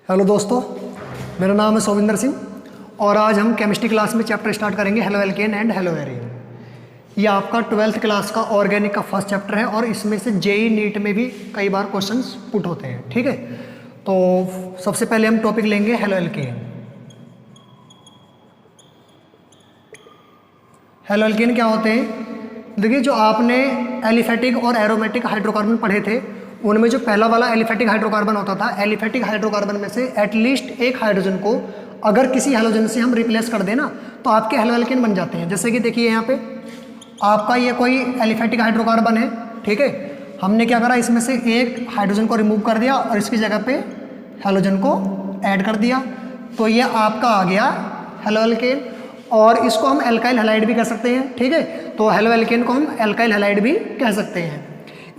Hello दोस्तों, मेरा नाम है सोविंदर सिंह और आज हम केमिस्ट्री क्लास में चैप्टर स्टार्ट करेंगे halo alkane and hello arene. ये आपका 12th क्लास का ऑर्गेनिक का फर्स्ट चैप्टर है और इसमें से जेई नीट में भी कई बार क्वेश्चंस पुट होते हैं। ठीक है, तो सबसे पहले हम टॉपिक लेंगे हेलो एल्केन। हेलो एल्केन क्या होते हैं? देखिए, जो आपने एलिफेटिक और एरोमेटिक हाइड्रोकार्बन पढ़े थे उनमें जो पहला वाला एलिफेटिक हाइड्रोकार्बन होता था, एलिफेटिक हाइड्रोकार्बन में से एटलीस्ट एक हाइड्रोजन को अगर किसी हेलोजन से हम रिप्लेस कर देना तो आपके हेलो एल्केन बन जाते हैं। जैसे कि देखिए यहाँ पे आपका ये कोई एलिफेटिक हाइड्रोकार्बन है, ठीक है, हमने क्या करा, इसमें से एक हाइड्रोजन को रिमूव कर दिया और इसकी जगह पे हेलोजन को ऐड कर दिया, तो ये आपका आ गया हेलो एल्केन। और इसको हम एल्काइल हैलाइड भी कह सकते हैं। ठीक है, तो हेलो एल्केन को हम एल्काइल हैलाइड भी कह सकते हैं।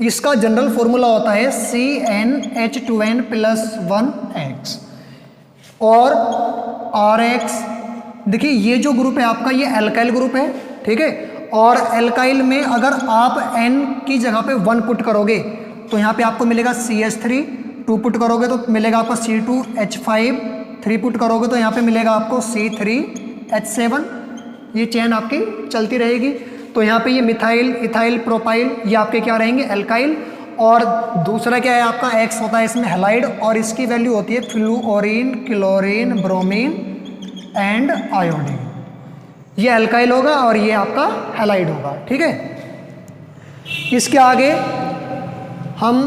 इसका जनरल फॉर्मूला होता है CnH2n+1X और RX। देखिए, ये जो ग्रुप है आपका ये एल्काइल ग्रुप है, ठीक है, और एल्काइल में अगर आप N की जगह पे 1 पुट करोगे तो यहाँ पे आपको मिलेगा CH3, 2 पुट करोगे तो मिलेगा आपको C2H5, 3 पुट करोगे तो यहाँ पे मिलेगा आपको C3H7। ये चेन आपकी चलती रहेगी। तो यहाँ पे ये मिथाइल, इथाइल, प्रोपाइल ये आपके क्या रहेंगे, एल्काइल। और दूसरा क्या है आपका X होता है इसमें हैलाइड और इसकी वैल्यू होती है फ्लूओरीन, क्लोरीन, ब्रोमीन एंड आयोडीन। ये एल्काइल होगा और ये आपका हैलाइड होगा। ठीक है, इसके आगे हम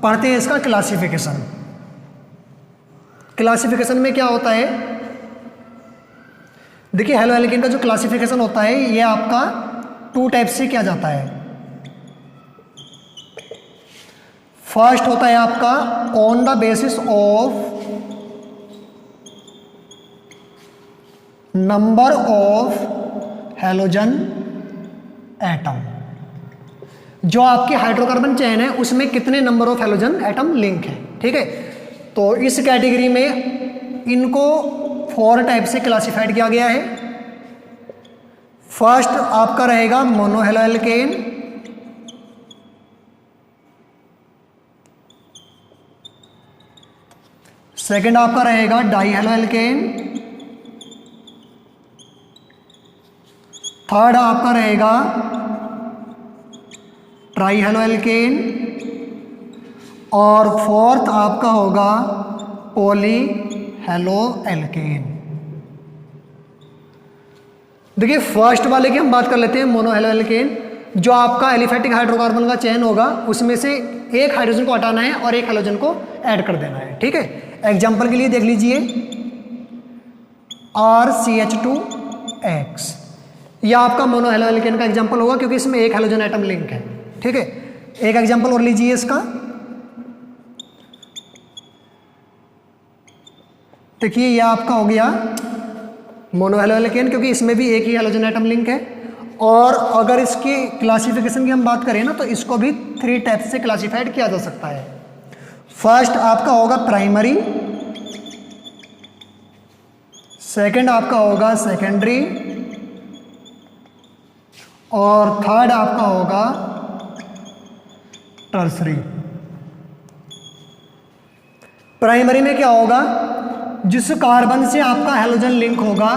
पढ़ते हैं इसका क्लासिफिकेशन। क्लासिफिकेशन में क्या होता है, देखिए हेलो एल्केन का जो क्लासिफिकेशन होता है ये आपका 2 टाइप से किया जाता है। फर्स्ट होता है आपका on the basis of number of halogen atom. जो आपकी हाइड्रोकार्बन चेन है उसमें कितने number of halogen atom link है। ठीक है, तो इस कैटेगरी में इनको 4 टाइप से क्लासिफाइड किया गया है। फर्स्ट आपका रहेगा मोनो हेलो एल्केन, सेकंड आपका रहेगा डाई हेलो एल्केन, थर्ड आपका रहेगा ट्राई हेलो एल्केन और फोर्थ आपका होगा पॉली हेलो एल्केन। देखिए, फर्स्ट वाले की हम बात कर लेते हैं, मोनो हेलो एल्केन। जो आपका एलिफेटिक हाइड्रोकार्बन का चेन होगा उसमें से एक हाइड्रोजन को हटाना है और एक हेलोजन को ऐड कर देना है। ठीक है, एग्जांपल के लिए देख लीजिए RCH2X, यह आपका मोनो हेलो एल्केन का एग्जांपल होगा क्योंकि इसमें एक हेलोजन एटम लिंक है। ठीक है, एक एग्जांपल और लीजिए इसका। देखिए, यह आपका हो गया मोनो हेलो एल्केन क्योंकि इसमें भी एक ही हेलोजन एटम लिंक है। और अगर इसकी क्लासिफिकेशन की हम बात करें ना तो इसको भी 3 टाइप से क्लासिफाइड किया जा सकता है। फर्स्ट आपका होगा प्राइमरी, सेकंड आपका होगा सेकेंडरी और थर्ड आपका होगा टर्सरी। प्राइमरी में क्या होगा, जिस कार्बन से आपका हेलोजन लिंक होगा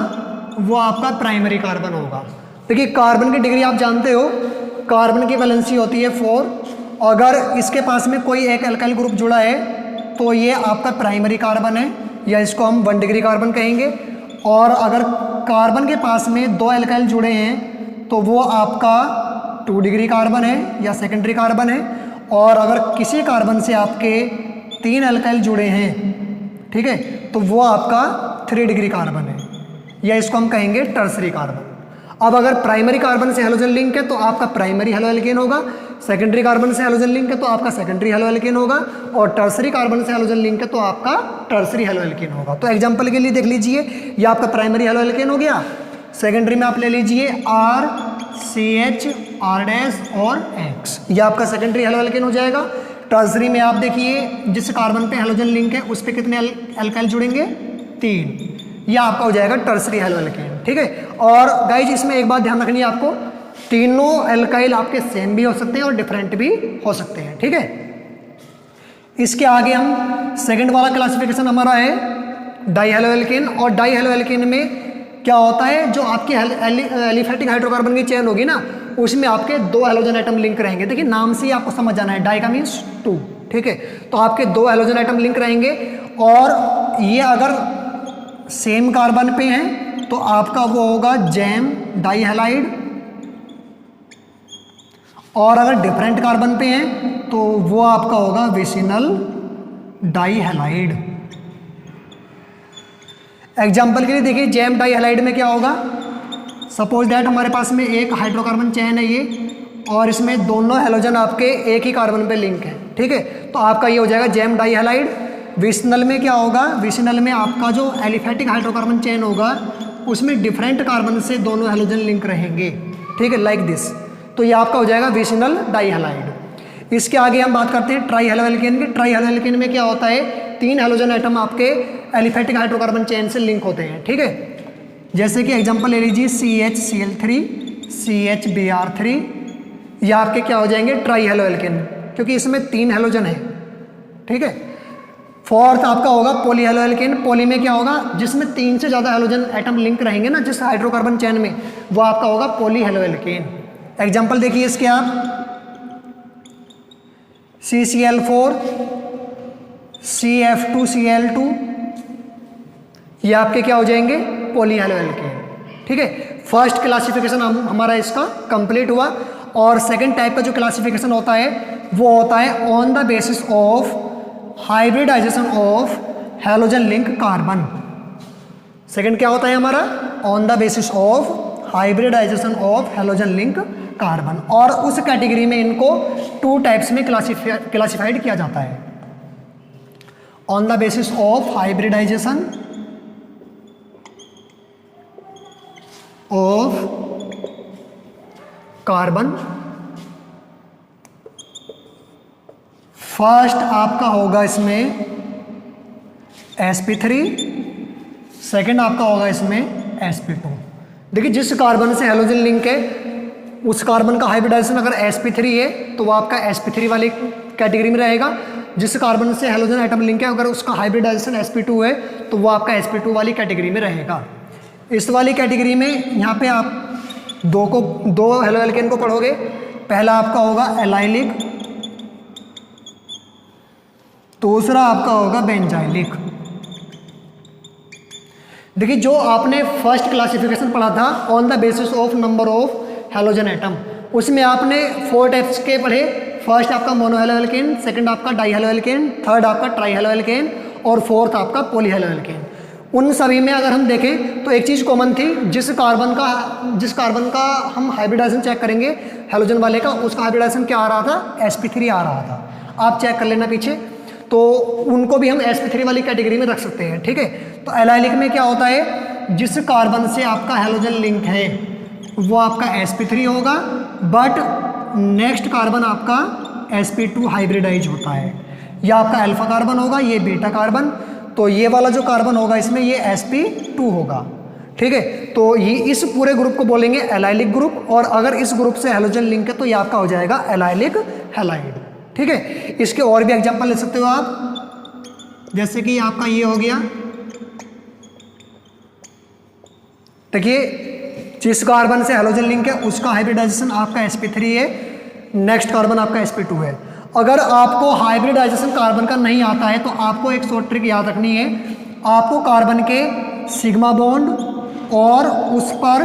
वो आपका प्राइमरी कार्बन होगा। देखिए, कार्बन की डिग्री आप जानते हो, कार्बन की वैलेंसी होती है 4। अगर इसके पास में कोई एक एल्काइल ग्रुप जुड़ा है तो ये आपका प्राइमरी कार्बन है या इसको हम 1 डिग्री कार्बन कहेंगे। और अगर कार्बन के पास में 2 एल्काइल जुड़े हैं तो वो आपका 2 डिग्री कार्बन है या सेकेंडरी कार्बन है। और अगर किसी कार्बन से आपके 3 एल्काइल जुड़े हैं, ठीक है, तो वो आपका 3 डिग्री कार्बन है या इसको हम कहेंगे टर्सरी कार्बन। अब अगर प्राइमरी कार्बन से हेलोजन लिंक है तो आपका प्राइमरी हेलो एल्केन होगा, सेकेंडरी कार्बन से हेलोजन लिंक है तो आपका सेकेंडरी हेलो एल्केन होगा और टर्सरी कार्बन से हेलोजन लिंक है तो आपका टर्सरी हेलो एल्केन होगा। तो एग्जांपल के लिए देख लीजिए, ये आपका प्राइमरी हेलो एल्केन हो गया। सेकेंडरी में आप ले लीजिए RCH, R- और X, ये आपका सेकेंडरी हेलो एल्केन हो जाएगा। टर्सरी में आप देखिए जिस कार्बन पे हेलोजन लिंक है उस पे कितने एल्काइल जुड़ेंगे, 3, यह आपका हो जाएगा टर्सरी हेलो एल्केन। ठीक है, और गाइज इसमें एक बात ध्यान रखनी है आपको, तीनों एल्काइल आपके सेम भी हो सकते हैं और डिफरेंट भी हो सकते हैं। ठीक है, इसके आगे हम सेकंड वाला क्लासिफिकेशन हमारा है डाई हैलो एल्केन, और डाई हैलो एल्केन में क्या होता है, जो आपकी एलिफेटिक हाइड्रोकार्बन की चेन होगी ना, उसमें आपके 2 हैलोजन एटम लिंक रहेंगे। देखिए नाम से ही आपको समझ जाना है, डाई का मीन्स 2, ठीक है। तो आपके 2 हैलोजन एटम लिंक रहेंगे, और ये अगर सेम कार्बन पे हैं तो आपका वो होगा जैम डाई हैलाइड, और अगर डिफरेंट कार्बन पे हैं तो वो आपका होगा विसिनल डाई हैलाइड। एग्जाम्पल के लिए देखिए जैम डाई हैलाइड में क्या होगा, सपोज दैट हमारे पास में एक हाइड्रोकार्बन चेन है ये, और इसमें दोनों हैलोजन आपके एक ही कार्बन पे लिंक है, ठीक है। तो आपका ये हो जाएगा जैम डाई हैलाइड। विसिनल में क्या होगा, विसिनल में आपका जो एलिफेटिक हाइड्रोकार्बन चेन होगा उसमें डिफरेंट कार्बन से दोनों हैलोजन लिंक रहेंगे, ठीक है, लाइक दिस। तो ये आपका हो जाएगा विसिनल डाई हैलाइड। इसके आगे हम बात करते हैं ट्राई हैलो एल्केन की। ट्राई हैलो एल्केन में क्या होता है, 3 हैलोजन एटम आपके एलिफेटिक हाइड्रोकार्बन चेन से लिंक होते हैं, ठीक है। जैसे कि एग्जांपल ले लीजिए CHCl3, CHBr3, ये आपके क्या हो जाएंगे ट्राई हैलो एल्केन, क्योंकि इसमें 3 हैलोजन है, ठीक है। फोर्थ आपका होगा पॉली हैलो एल्केन। पॉली में क्या होगा, जिसमें 3 से ज़्यादा हैलोजन एटम लिंक रहेंगे ना जिस हाइड्रोकार्बन चेन में, वो आपका होगा पॉली हैलो एल्केन। एग्जाम्पल देखिए इसके आप, CCl4, CF2Cl2, ये आपके क्या हो जाएंगे पॉली हैलो एल्केन, ठीक है। फर्स्ट क्लासिफिकेशन हमारा इसका कंप्लीट हुआ। और सेकंड टाइप का जो क्लासिफिकेशन होता है वो होता है on the basis of hybridization of halogen link carbon. Second क्या होता है हमारा, on the basis of hybridization of halogen link carbon. और उस कैटेगरी में इनको 2 टाइप्स में क्लासिफाइड किया जाता है, on the basis of hybridization of carbon. First आपका होगा इसमें sp3, सेकंड आपका होगा इसमें sp2। देखिए जिस कार्बन से हैलोजन लिंक है उस कार्बन का हाइब्रिडाइजेशन अगर sp3 है तो वो आपका sp3 वाली कैटेगरी में रहेगा। जिस कार्बन से हैलोजन एटम लिंक है अगर उसका हाइब्रिडाइजेशन sp2 है तो वो आपका sp2 वाली कैटेगरी में रहेगा। इस वाली कैटेगरी में यहाँ पे आप 2 हैलो एल्केन को पढ़ोगे। पहला आपका होगा एलाइलिक, दूसरा आपका होगा बेंजाइलिक। देखिए जो आपने फर्स्ट क्लासिफिकेशन पढ़ा था on the basis of number of halogen atom, उसमें आपने 4 टाइप्स के पढ़े। फर्स्ट आपका मोनो हैलो एल्केन, सेकंड आपका डाई हैलो एल्केन, थर्ड आपका ट्राई हैलो एल्केन, और फोर्थ आपका पॉली हैलो एल्केन। उन सभी में अगर हम देखें तो एक चीज़ कॉमन थी, जिस कार्बन का हम हाइब्रिडाइजेशन चेक करेंगे हैलोजन वाले का, उसका हाइब्रिडाइजेशन क्या आ रहा था, sp3 आ रहा था। आप चेक कर लेना पीछे, तो उनको भी हम sp3 वाली कैटेगरी में रख सकते हैं, ठीक है। तो एलाइलिक में क्या होता है, जिस कार्बन से आपका हैलोजन लिंक है वो आपका sp3 होगा, बट नेक्स्ट कार्बन आपका sp2 हाइब्रिडाइज होता है। यह आपका अल्फा कार्बन होगा, ये बीटा कार्बन, तो ये वाला जो कार्बन होगा इसमें ये sp2 होगा, ठीक है। तो ये इस पूरे ग्रुप को बोलेंगे एलाइलिक ग्रुप, और अगर इस ग्रुप से हैलोजन लिंक है तो ये आपका हो जाएगा एलाइलिक हैलाइड, ठीक है। इसके और भी एग्जांपल ले सकते हो आप, जैसे कि आपका ये हो गया, देखिए जिस कार्बन से हैलोजन लिंक है उसका हाइब्रिडाइजेशन आपका sp3 है, नेक्स्ट कार्बन आपका sp2 है। अगर आपको हाइब्रिडाइजेशन कार्बन का नहीं आता है तो आपको एक शॉर्ट ट्रिक याद रखनी है। आपको कार्बन के सिग्मा बॉन्ड और उस पर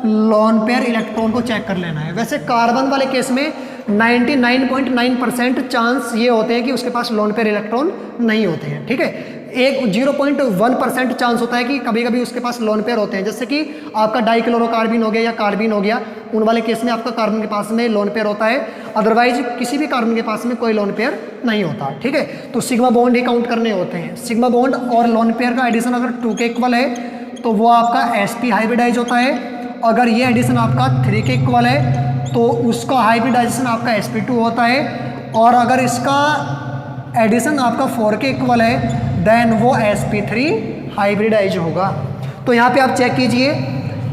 लोन पेयर इलेक्ट्रॉन को चेक कर लेना है। वैसे कार्बन वाले केस में 99.9% चांस ये होते हैं कि उसके पास लोन पेयर इलेक्ट्रॉन नहीं होते हैं, ठीक है। एक 0.1% चांस होता है कि कभी कभी उसके पास लोन पेयर होते हैं, जैसे कि आपका डाइक्लोरोकार्बिन हो गया या कार्बिन हो गया, उन वाले केस में आपका कार्बन के पास में लोन पेयर होता है, अदरवाइज किसी भी कार्बन के पास में कोई लोन पेयर नहीं होता, ठीक है। तो सिग्मा बॉन्ड ही काउंट करने होते हैं। सिग्मा बॉन्ड और लोन पेयर का एडिशन अगर 2 के इक्वल है तो वो आपका sp हाइब्रिडाइज होता है। अगर ये एडिशन आपका 3 के इक्वल है तो उसका हाइब्रिडाइजेशन आपका sp2 होता है, और अगर इसका एडिशन आपका 4 के इक्वल है देन वो sp3 हाइब्रिडाइज होगा। तो यहाँ पे आप चेक कीजिए,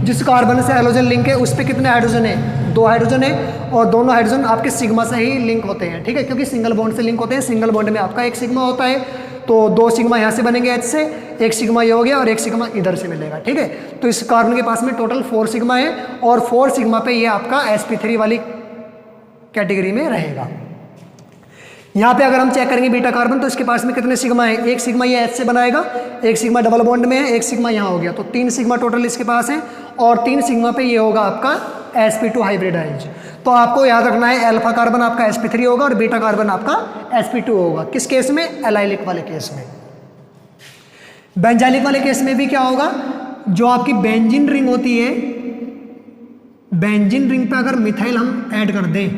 जिस कार्बन से हैलोजन लिंक है उस पर कितने हाइड्रोजन है, 2 हाइड्रोजन है और दोनों हाइड्रोजन आपके सिग्मा से ही लिंक होते हैं, ठीक है, क्योंकि सिंगल बॉन्ड से लिंक होते हैं। सिंगल बॉन्ड में आपका एक सिग्मा होता है, तो 2 सिग्मा यहाँ से बनेंगे H से, एक सिग्मा ये हो गया और एक सिग्मा इधर से मिलेगा, ठीक है। तो इस कार्बन के पास में टोटल 4 सिग्मा है और 4 सिग्मा पे ये आपका sp3 वाली कैटेगरी में रहेगा। यहाँ पे अगर हम चेक करेंगे बीटा कार्बन तो इसके पास में कितने सिग्मा है, एक सिग्मा ये H से बनाएगा, एक सिग्मा डबल बॉन्ड में है, एक सिग्मा यहाँ हो गया, तो 3 सिग्मा टोटल इसके पास है और 3 सिग्मा पे ये होगा आपका sp2 हाइब्रिडाइज। तो आपको याद रखना है अल्फा कार्बन आपका sp3 होगा और बीटा कार्बन आपका sp2 होगा। किस केस में, एलाइलिक वाले केस में। बेंजाइलिक वाले केस में भी क्या होगा, जो आपकी बेंजीन रिंग होती है, बेंजीन रिंग पे अगर मिथाइल हम ऐड कर दें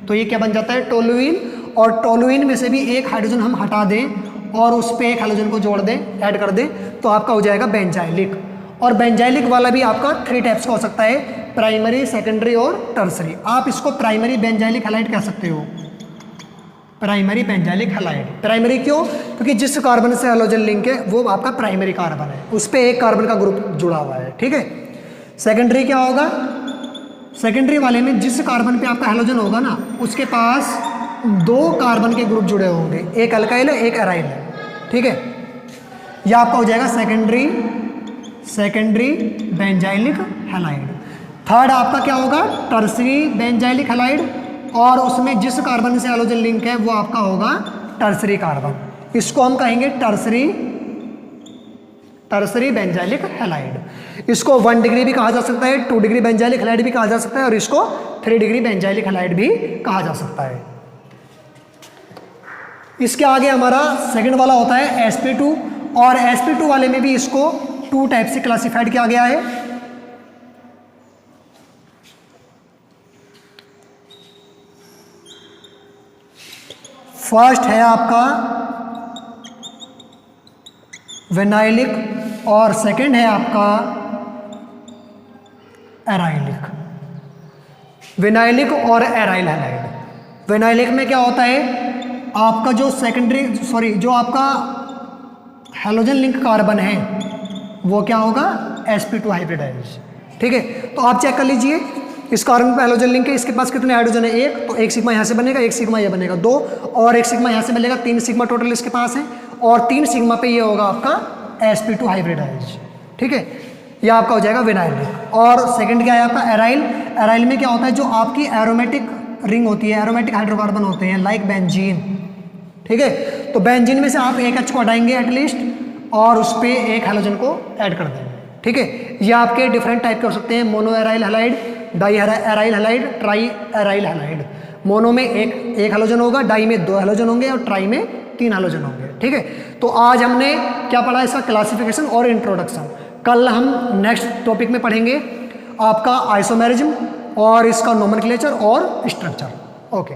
तो ये क्या बन जाता है, टोलुइन, और टोलुइन में से भी एक हाइड्रोजन हम हटा दें और उस पे एक हाइड्रोजन को जोड़ दें, ऐड कर दें, तो आपका हो जाएगा बेंजाइलिक। और बेंजाइलिक वाला भी आपका 3 टाइप्स का हो सकता है, प्राइमरी, सेकेंडरी और टर्सरी। आप इसको प्राइमरी बेंजाइलिक हैलाइड कह सकते हो, प्राइमरी बेंजाइलिक हैलाइड। प्राइमरी क्यों, क्योंकि जिस कार्बन से हैलोजन लिंक है वो आपका प्राइमरी कार्बन है, उस पर एक कार्बन का ग्रुप जुड़ा हुआ है, ठीक है। सेकेंडरी क्या होगा, सेकेंडरी वाले में जिस कार्बन पे आपका हैलोजन होगा ना, उसके पास 2 कार्बन के ग्रुप जुड़े होंगे, एक अल्काइल है एक एराइल है, ठीक है। यह आपका हो जाएगा सेकेंडरी बेंजाइलिक हैलाइड। थर्ड आपका क्या होगा, टर्सरी बेंजाइलिक हैलाइड, और उसमें जिस कार्बन से हैलोजन लिंक है वो आपका होगा टर्सरी कार्बन। इसको हम कहेंगे टर्सरी बेंजाइलिक हैलाइड। इसको 1 डिग्री भी कहा जा सकता है, 2 डिग्री बेंजाइलिक हैलाइड भी कहा जा सकता है और इसको 3 डिग्री बेंजाइलिक हैलाइड भी कहा जा सकता है। इसके आगे हमारा सेकंड वाला होता है sp2, और sp2 वाले में भी इसको 2 टाइप से क्लासिफाइड किया गया है। फर्स्ट है आपका विनाइलिक और सेकंड है आपका एराइलिक। विनाइलिक और एराइल हैलाइड। विनाइलिक में क्या होता है, आपका जो जो आपका हैलोजन लिंक कार्बन है वो क्या होगा, sp2 हाइब्रिडाइज, ठीक है। तो आप चेक कर लीजिए, इस कार्बन पे हैलोजन लिंक है, इसके पास कितने हाइड्रोजन है, एक, तो एक सिग्मा यहाँ से बनेगा, एक सिग्मा ये बनेगा 2, और एक सिग्मा यहाँ से मिलेगा, 3 सिग्मा टोटल इसके पास है, और 3 सिग्मा पे ये होगा आपका sp2 हाइब्रिडाइज, ठीक है। यह आपका हो जाएगा विनाइलिक। और सेकंड क्या है आपका एराइल। एराइल में क्या होता है, जो आपकी एरोमेटिक रिंग होती है, एरोमेटिक हाइड्रोकार्बन होते हैं लाइक बेंजीन, ठीक है। तो बेंजीन में से आप एक H को हटाएंगे एटलीस्ट और उस पर एक हैलोजन को ऐड कर देंगे, ठीक है। ये आपके डिफरेंट टाइप के हो सकते हैं, mono aryl halide, di aryl halide, tri aryl halide. Mono में एक हैलोजन होगा, डाई में 2 हैलोजन होंगे और ट्राई में 3 हैलोजन होंगे, ठीक है। तो आज हमने क्या पढ़ा, इसका क्लासिफिकेशन और इंट्रोडक्शन। कल हम नेक्स्ट टॉपिक में पढ़ेंगे आपका आइसोमेरिज्म और इसका नोमेनक्लेचर और स्ट्रक्चर। ओके।